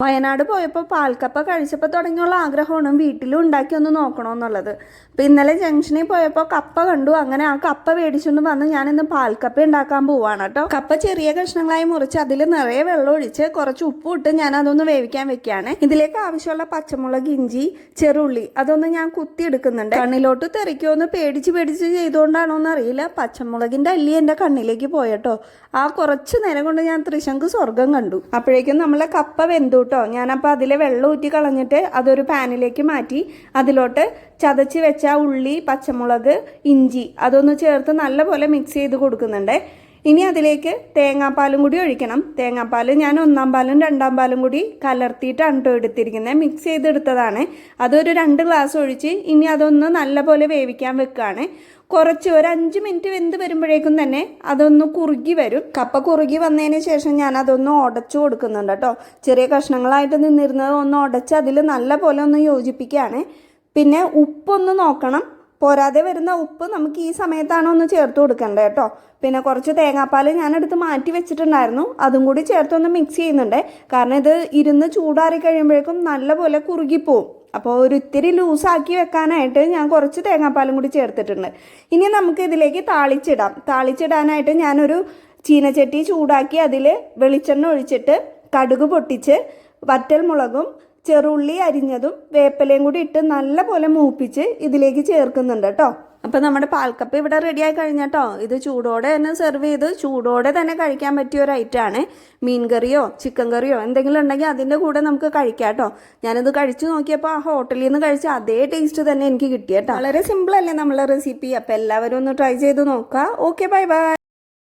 വയനാട് പോയപ്പോൾ പാൽക്കപ്പ കഴിച്ചപ്പോൾ തുടങ്ങിയുള്ള ആഗ്രഹമാണ് വീട്ടിലും ഉണ്ടാക്കി ഒന്ന് നോക്കണമെന്നുള്ളത്. അപ്പോൾ ഇന്നലെ ജംഗ്ഷനിൽ പോയപ്പോൾ കപ്പ കണ്ടു. അങ്ങനെ ആ കപ്പ മേടിച്ചുകൊണ്ട് വന്ന് ഞാനിന്ന് പാൽക്കപ്പ ഉണ്ടാക്കാൻ പോവാണ് കേട്ടോ. കപ്പ ചെറിയ കഷ്ണങ്ങളായി മുറിച്ച് അതിൽ നിറയെ വെള്ളം ഒഴിച്ച് കുറച്ച് ഉപ്പ് ഇട്ട് ഞാൻ അതൊന്ന് വേവിക്കാൻ വെക്കുകയാണ്. ഇതിലേക്ക് ആവശ്യമുള്ള പച്ചമുളക്, ഇഞ്ചി, ചെറുള്ളി അതൊന്ന് ഞാൻ കുത്തി എടുക്കുന്നുണ്ട്. കണ്ണിലോട്ട് തെറിക്കുമെന്ന് പേടിച്ച് ചെയ്തുകൊണ്ടാണോ എന്ന് അറിയില്ല, പച്ചമുളകിൻ്റെ അല്ലി എൻ്റെ കണ്ണിലേക്ക് പോയട്ടോ. ആ കുറച്ച് നേരം കൊണ്ട് ഞാൻ ത്രിശങ്ക് സ്വർഗം കണ്ടു. അപ്പോഴേക്കും നമ്മളെ കപ്പ വെന്തു കേട്ടോ. ഞാനപ്പോൾ അതിലെ വെള്ളം ഊറ്റി കളഞ്ഞിട്ട് അതൊരു പാനിലേക്ക് മാറ്റി അതിലോട്ട് ചതച്ച് വെച്ച ഉള്ളി, പച്ചമുളക്, ഇഞ്ചി അതൊന്ന് ചേർത്ത് നല്ലപോലെ മിക്സ് ചെയ്ത് കൊടുക്കുന്നുണ്ട്. ഇനി അതിലേക്ക് തേങ്ങാപ്പാലും കൂടി ഒഴിക്കണം. തേങ്ങാപ്പാൽ ഞാൻ 1-ാം പാലും 2-ാം പാലും കൂടി കലർത്തിയിട്ടാണ് കേട്ടോ എടുത്തിരിക്കുന്നത്. മിക്സ് ചെയ്തെടുത്തതാണ്. അതൊരു 2 ഗ്ലാസ് ഒഴിച്ച് ഇനി അതൊന്ന് നല്ലപോലെ വേവിക്കാൻ വെക്കുകയാണ്. കുറച്ച് ഒരു 5 മിനിറ്റ് വെന്ത് വരുമ്പോഴേക്കും തന്നെ അതൊന്ന് കുറുകി വരും. കപ്പ കുറുകി വന്നതിന് ശേഷം ഞാൻ അതൊന്ന് ഉടച്ചു കൊടുക്കുന്നുണ്ട് കേട്ടോ. ചെറിയ കഷ്ണങ്ങളായിട്ട് നിന്നിരുന്നത് ഒന്ന് ഉടച്ച് അതിൽ നല്ല പോലെ ഒന്ന് യോജിപ്പിക്കുകയാണ്. പിന്നെ ഉപ്പൊന്ന് നോക്കണം, പോരാതെ വരുന്ന ഉപ്പ് നമുക്ക് ഈ സമയത്താണ് ഒന്ന് ചേർത്ത് കൊടുക്കേണ്ടത് കേട്ടോ. പിന്നെ കുറച്ച് തേങ്ങാപ്പാൽ ഞാനെടുത്ത് മാറ്റി വെച്ചിട്ടുണ്ടായിരുന്നു, അതും കൂടി ചേർത്തൊന്ന് മിക്സ് ചെയ്യുന്നുണ്ട്. കാരണം ഇത് ഇരുന്ന് ചൂടാറി കഴിയുമ്പോഴേക്കും നല്ലപോലെ കുറുകിപ്പോവും. അപ്പോൾ ഒരു ഇത്തിരി ലൂസാക്കി വെക്കാനായിട്ട് ഞാൻ കുറച്ച് തേങ്ങാപ്പാലും കൂടി ചേർത്തിട്ടുണ്ട്. ഇനി നമുക്ക് ഇതിലേക്ക് താളിച്ചിടാനായിട്ട് ഞാനൊരു ചീനച്ചട്ടി ചൂടാക്കി അതിൽ വെളിച്ചെണ്ണ ഒഴിച്ചിട്ട് കടുക് പൊട്ടിച്ച് വറ്റൽ മുളകും ചെറുള്ളി അരിഞ്ഞതും വേപ്പിലയും കൂടി ഇട്ട് നല്ലപോലെ മൂപ്പിച്ച് ഇതിലേക്ക് ചേർക്കുന്നുണ്ട് കേട്ടോ. അപ്പോൾ നമ്മുടെ പാൽക്കപ്പ ഇവിടെ റെഡിയായി കഴിഞ്ഞട്ടോ. ഇത് ചൂടോടെ തന്നെ സെർവ് ചെയ്ത് ചൂടോടെ തന്നെ കഴിക്കാൻ പറ്റിയ ഒരു ഐറ്റമാണ്. മീൻ കറിയോ ചിക്കൻ കറിയോ എന്തെങ്കിലും ഉണ്ടെങ്കിൽ അതിൻ്റെ കൂടെ നമുക്ക് കഴിക്കാം കേട്ടോ. ഞാനിത് കഴിച്ചു നോക്കിയപ്പോൾ ആ ഹോട്ടലിൽ നിന്ന് കഴിച്ച അതേ ടേസ്റ്റ് തന്നെ എനിക്ക് കിട്ടിയ കേട്ടോ. വളരെ സിമ്പിൾ അല്ലേ നമ്മളെ റെസിപ്പി. അപ്പോൾ എല്ലാവരും ഒന്ന് ട്രൈ ചെയ്ത് നോക്കുക. Okay, bye bye.